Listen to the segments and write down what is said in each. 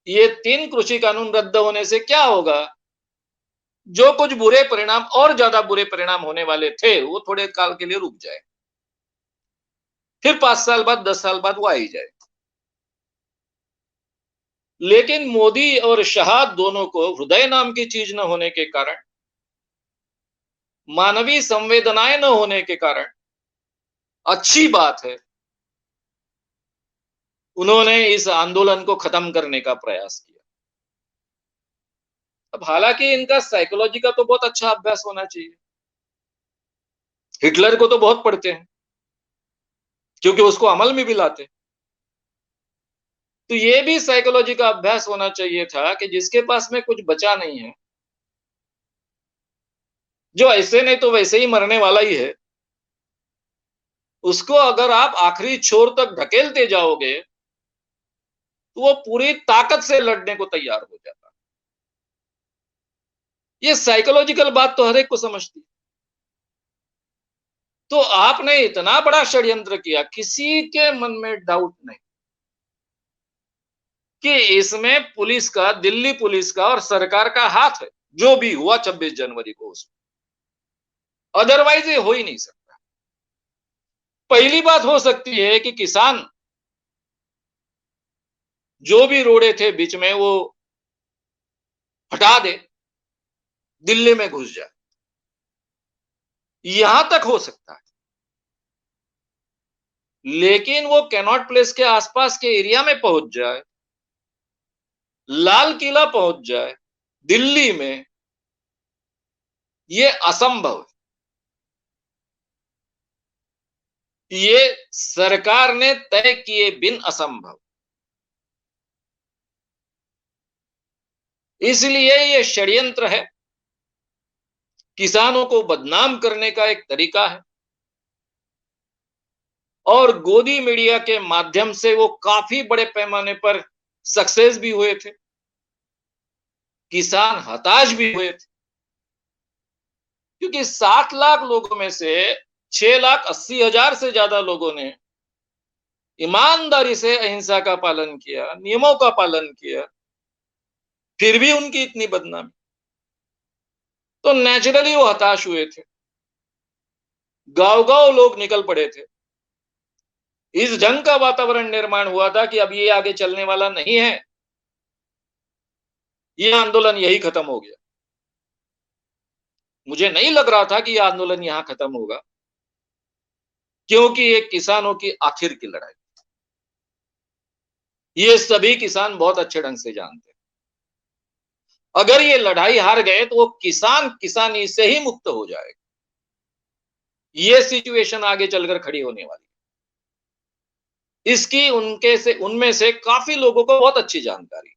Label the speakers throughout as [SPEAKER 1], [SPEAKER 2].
[SPEAKER 1] ये 3 कृषि कानून रद्द होने से क्या होगा? जो कुछ बुरे परिणाम और ज्यादा बुरे परिणाम होने वाले थे, वो थोड़े काल के लिए रुक जाए। फिर 5 साल बाद, 10 साल बाद वो आ ही जाए। लेकिन मोदी और शाह दोनों को हृदय नाम की चीज न होने के कारण, मानवीय संवेदनाएं न होने के कारण, अच्छी बात है, उन्होंने इस आंदोलन को खत्म करने का प्रयास किया। अब हालांकि इनका साइकोलॉजी का तो बहुत अच्छा अभ्यास होना चाहिए। हिटलर को तो बहुत पढ़ते हैं, क्योंकि उसको अमल में भी लाते। तो ये भी साइकोलॉजी का अभ्यास होना चाहिए था कि जिसके पास में कुछ बचा नहीं है, जो ऐसे नहीं तो वैसे ही मरने वाला ही है, उसको अगर आप आखिरी छोर तक ढकेलते जाओगे, तो वो पूरी ताकत से लड़ने को तैयार हो जाता है। ये साइकोलॉजिकल बात तो हर एक को समझती है। तो आपने इतना बड़ा षड्यंत्र किया, किसी के मन में डाउट नहीं कि इसमें पुलिस का, दिल्ली पुलिस का और सरकार का हाथ है, जो भी हुआ 26 जनवरी को उसमें। अदरवाइज ये हो ही नहीं सकता। पहली बात हो सकती है कि किसान जो भी रोड़े थे बीच में वो हटा दे, दिल्ली में घुस जाए, यहां तक हो सकता है। लेकिन वो कैनॉट प्लेस के आसपास के एरिया में पहुंच जाए, लाल किला पहुंच जाए, दिल्ली में, ये असंभव है। ये सरकार ने तय किए बिन असंभव। इसलिए ये षड्यंत्र है, किसानों को बदनाम करने का एक तरीका है, और गोदी मीडिया के माध्यम से वो काफी बड़े पैमाने पर सक्सेस भी हुए थे, किसान हताश भी हुए थे, क्योंकि 7 लाख लोगों में से 6,80,000 से ज्यादा लोगों ने ईमानदारी से अहिंसा का पालन किया, नियमों का पालन किया, फिर भी उनकी इतनी बदनामी, तो नेचुरली वो हताश हुए थे। गांव गांव लोग निकल पड़े थे। इस ढंग का वातावरण निर्माण हुआ था कि अब ये आगे चलने वाला नहीं है, ये आंदोलन यही खत्म हो गया। मुझे नहीं लग रहा था कि यह आंदोलन यहां खत्म होगा, क्योंकि ये किसानों की आखिर की लड़ाई, ये सभी किसान बहुत अच्छे ढंग से जानते हैं। अगर ये लड़ाई हार गए तो वो किसान किसानी से ही मुक्त हो जाएगा। ये सिचुएशन आगे चलकर खड़ी होने वाली, इसकी उनमें से काफी लोगों को बहुत अच्छी जानकारी।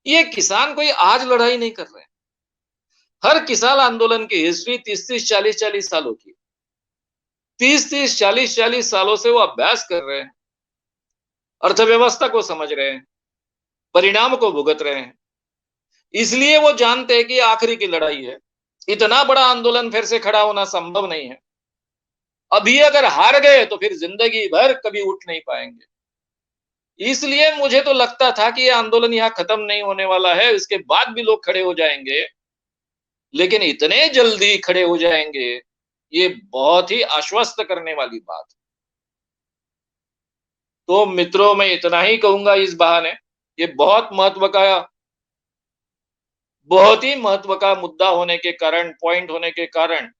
[SPEAKER 1] ये किसान कोई आज लड़ाई नहीं कर रहे हैं। हर किसान आंदोलन की हिस्ट्री 30-30, 40-40 सालों की, 30-30, 40-40 सालों से वो अभ्यास कर रहे हैं, अर्थव्यवस्था को समझ रहे हैं, परिणाम को भुगत रहे हैं। इसलिए वो जानते हैं कि आखिरी की लड़ाई है, इतना बड़ा आंदोलन फिर से खड़ा होना संभव नहीं है। अभी अगर हार गए तो फिर जिंदगी भर कभी उठ नहीं पाएंगे। इसलिए मुझे तो लगता था कि ये आंदोलन यहां खत्म नहीं होने वाला है, इसके बाद भी लोग खड़े हो जाएंगे, लेकिन इतने जल्दी खड़े हो जाएंगे, ये बहुत ही आश्वस्त करने वाली बात। तो मित्रों, मैं इतना ही कहूंगा इस बहाने, ये बहुत ही महत्व का मुद्दा होने के कारण, पॉइंट होने के कारण,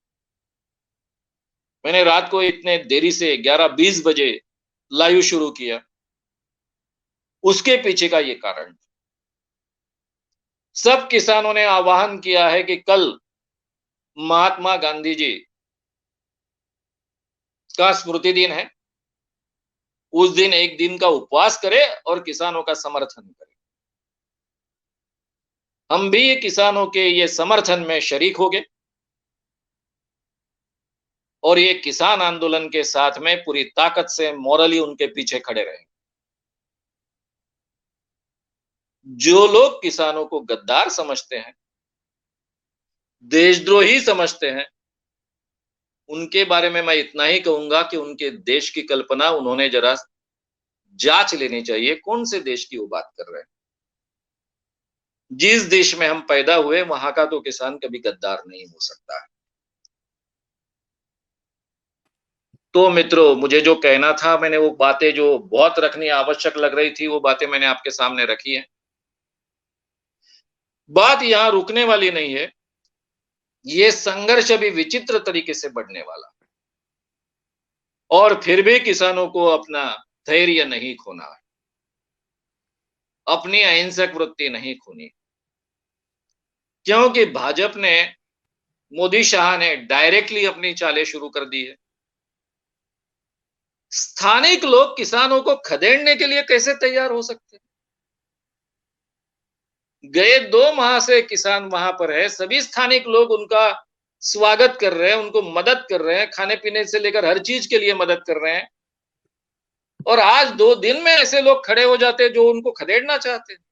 [SPEAKER 1] मैंने रात को इतने देरी से 11:20 बजे लाइव शुरू किया। उसके पीछे का ये कारण, सब किसानों ने आह्वान किया है कि कल महात्मा गांधी जी का स्मृति दिन है, उस दिन एक दिन का उपवास करें और किसानों का समर्थन करें। हम भी किसानों के ये समर्थन में शरीक हो गए, और ये किसान आंदोलन के साथ में पूरी ताकत से मॉरली उनके पीछे खड़े रहे। जो लोग किसानों को गद्दार समझते हैं, देशद्रोही समझते हैं, उनके बारे में मैं इतना ही कहूंगा कि उनके देश की कल्पना उन्होंने जरा जांच लेनी चाहिए, कौन से देश की वो बात कर रहे हैं। जिस देश में हम पैदा हुए वहां का तो किसान कभी गद्दार नहीं हो सकता है। तो मित्रों, मुझे जो कहना था, मैंने वो बातें जो बहुत रखनी आवश्यक लग रही थी, वो बातें मैंने आपके सामने रखी है। बात यहाँ रुकने वाली नहीं है। ये संघर्ष अभी विचित्र तरीके से बढ़ने वाला, और फिर भी किसानों को अपना धैर्य नहीं खोना है, अपनी अहिंसक वृत्ति नहीं खोनी, क्योंकि भाजपा ने, मोदी शाह ने डायरेक्टली अपनी चालें शुरू कर दी है। स्थानिक लोग किसानों को खदेड़ने के लिए कैसे तैयार हो सकते हैं? गए 2 माह से किसान वहां पर है, सभी स्थानिक लोग उनका स्वागत कर रहे हैं, उनको मदद कर रहे हैं, खाने पीने से लेकर हर चीज के लिए मदद कर रहे हैं, और आज 2 दिन में ऐसे लोग खड़े हो जाते हैं जो उनको खदेड़ना चाहते हैं।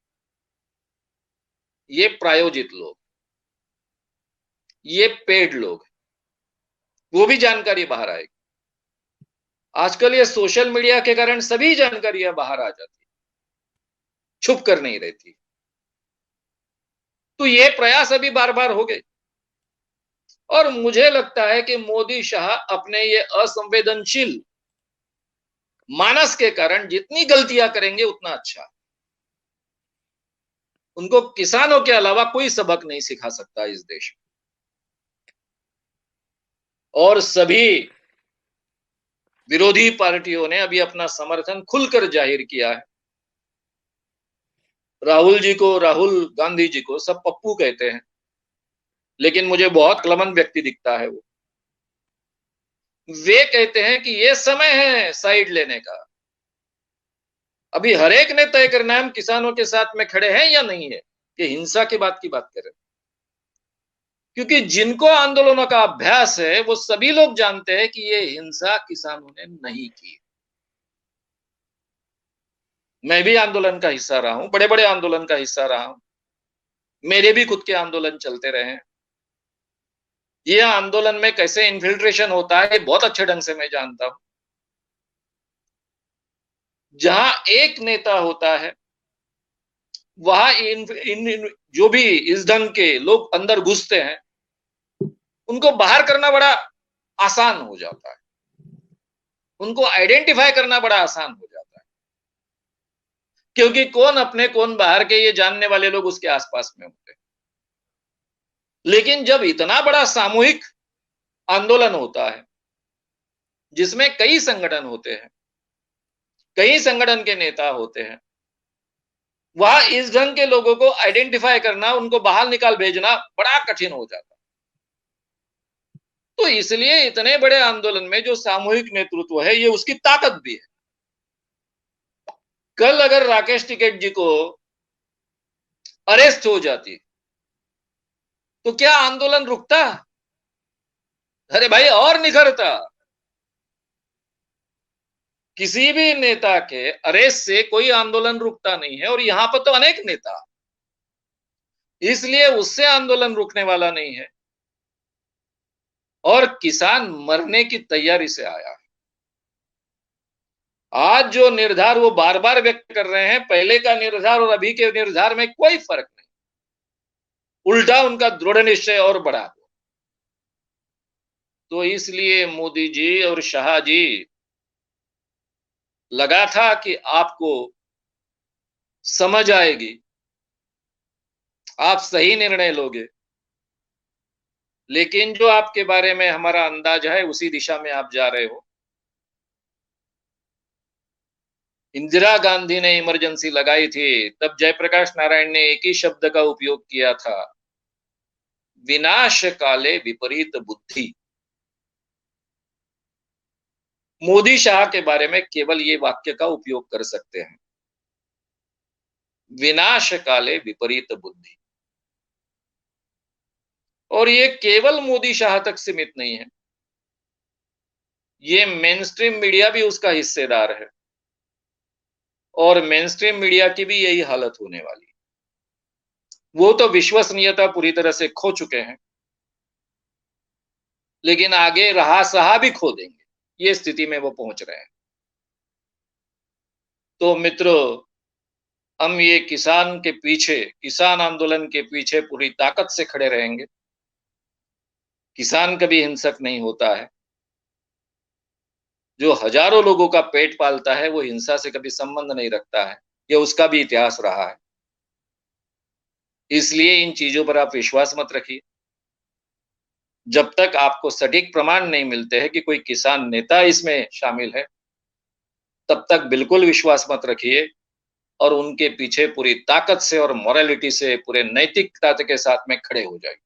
[SPEAKER 1] ये प्रायोजित लोग, ये पेड लोग, वो भी जानकारी बाहर आएगी। आजकल ये सोशल मीडिया के कारण सभी जानकारियां बाहर आ जाती, छुप कर नहीं रहती। तो ये प्रयास अभी बार बार हो गए, और मुझे लगता है कि मोदी शाह अपने ये असंवेदनशील मानस के कारण जितनी गलतियां करेंगे उतना अच्छा। उनको किसानों के अलावा कोई सबक नहीं सिखा सकता इस देश में। और सभी विरोधी पार्टियों ने अभी अपना समर्थन खुलकर जाहिर किया है। राहुल जी को, राहुल गांधी जी को सब पप्पू कहते हैं, लेकिन मुझे बहुत अक्लमंद व्यक्ति दिखता है वो। वे कहते हैं कि ये समय है साइड लेने का। अभी हर एक ने तय करना है हम किसानों के साथ में खड़े हैं या नहीं है, कि हिंसा की बात करें। क्योंकि जिनको आंदोलनों का अभ्यास है वो सभी लोग जानते हैं कि ये हिंसा किसानों ने नहीं की। मैं भी आंदोलन का हिस्सा रहा हूं, बड़े बड़े आंदोलन का हिस्सा रहा हूं, मेरे भी खुद के आंदोलन चलते रहे हैं। ये आंदोलन में कैसे इन्फिल्ट्रेशन होता है बहुत अच्छे ढंग से मैं जानता हूं। जहां एक नेता होता है वहां इन जो भी इस ढंग के लोग अंदर घुसते हैं उनको बाहर करना बड़ा आसान हो जाता है, उनको आइडेंटिफाई करना बड़ा आसान हो जाता है, क्योंकि कौन अपने कौन बाहर के ये जानने वाले लोग उसके आसपास में होते हैं। लेकिन जब इतना बड़ा सामूहिक आंदोलन होता है जिसमें कई संगठन होते हैं, कई संगठन के नेता होते हैं, वहां इस ढंग के लोगों को आइडेंटिफाई करना, उनको बाहर निकाल भेजना बड़ा कठिन हो जाता है। तो इसलिए इतने बड़े आंदोलन में जो सामूहिक नेतृत्व है ये उसकी ताकत भी है। कल अगर राकेश टिकैत जी को अरेस्ट हो जाती तो क्या आंदोलन रुकता? अरे भाई और निखरता। किसी भी नेता के अरेस्ट से कोई आंदोलन रुकता नहीं है, और यहां पर तो अनेक नेता, इसलिए उससे आंदोलन रुकने वाला नहीं है। और किसान मरने की तैयारी से आया है। आज जो निर्धार वो बार बार व्यक्त कर रहे हैं, पहले का निर्धार और अभी के निर्धार में कोई फर्क नहीं, उल्टा उनका दृढ़ निश्चय और बढ़ा हुआ। तो इसलिए मोदी जी और शाह जी, लगा था कि आपको समझ आएगी, आप सही निर्णय लोगे, लेकिन जो आपके बारे में हमारा अंदाज है उसी दिशा में आप जा रहे हो। इंदिरा गांधी ने इमरजेंसी लगाई थी, तब जयप्रकाश नारायण ने एक ही शब्द का उपयोग किया था, विनाश काले विपरीत बुद्धि। मोदी शाह के बारे में केवल ये वाक्य का उपयोग कर सकते हैं, विनाश काले विपरीत बुद्धि। और ये केवल मोदी शाह तक सीमित नहीं है, ये मेनस्ट्रीम मीडिया भी उसका हिस्सेदार है, और मेनस्ट्रीम मीडिया की भी यही हालत होने वाली है। वो तो विश्वसनीयता पूरी तरह से खो चुके हैं, लेकिन आगे रहा सहा भी खो देंगे, ये स्थिति में वो पहुंच रहे हैं। तो मित्रों, हम ये किसान आंदोलन के पीछे पूरी ताकत से खड़े रहेंगे। किसान कभी हिंसक नहीं होता है। जो हजारों लोगों का पेट पालता है, वो हिंसा से कभी संबंध नहीं रखता है। ये उसका भी इतिहास रहा है। इसलिए इन चीज़ों पर आप विश्वास मत रखिए। जब तक आपको सटीक प्रमाण नहीं मिलते हैं कि कोई किसान नेता इसमें शामिल है, तब तक बिल्कुल विश्वास मत रखिए और उनके पीछे पूरी ताकत से और मोरालिटी से, पूरे नैतिकता के साथ में खड़े हो जाइए।